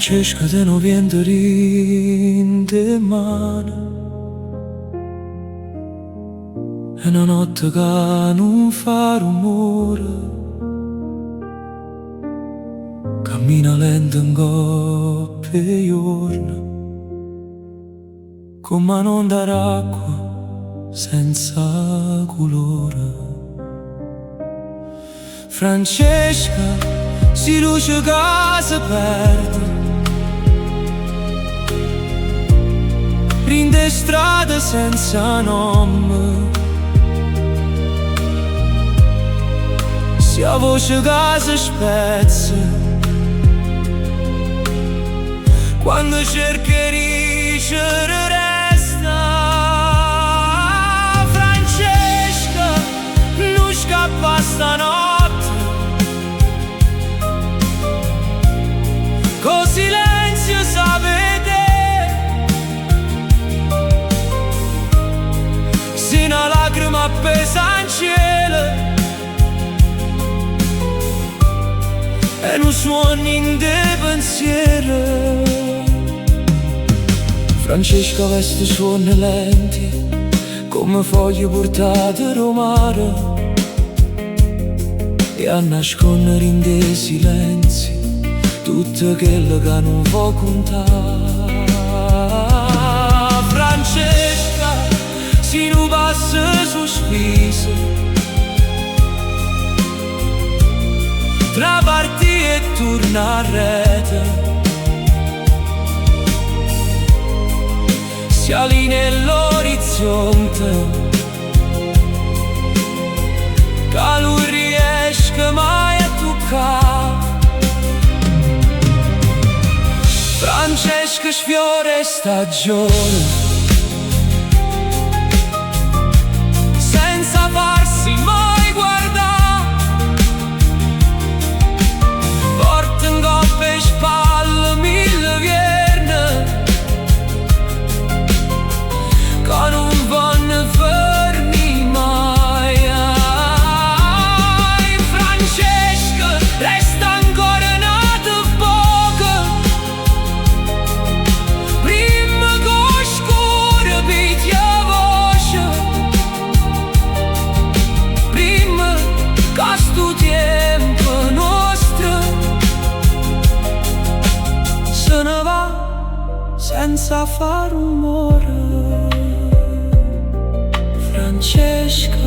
Francesca de novembre de mano e una notte che non fa rumore, cammina lento in coppe e giorni, come un'onda d'acqua senza colore. Francesca si luce che si perde, rinde strade senza nome, sia voce che si spezza quando cerca ricere resta. Francesca non scappa stanotte, con silenzio sapete, se una lacrima appesa in cielo e non suoni de pensiero. Francesca veste suoni lenti come foglie portate da mare e a nascondere in dei silenzi tutto quello che non può contare. Francesca si non passa sospisa tra partì e torna a rete, si allinea l'orizzonte che lui riesce mai a toccare. Francesca sfiora stagione senza farsi mai guardare, porta in coppe e spalle mille vierne che non vanno fermi mai. Francesca resta ancora nata poco prima che scura picchia voce, prima che sto tempo nostro se ne va senza far rumore. Francesca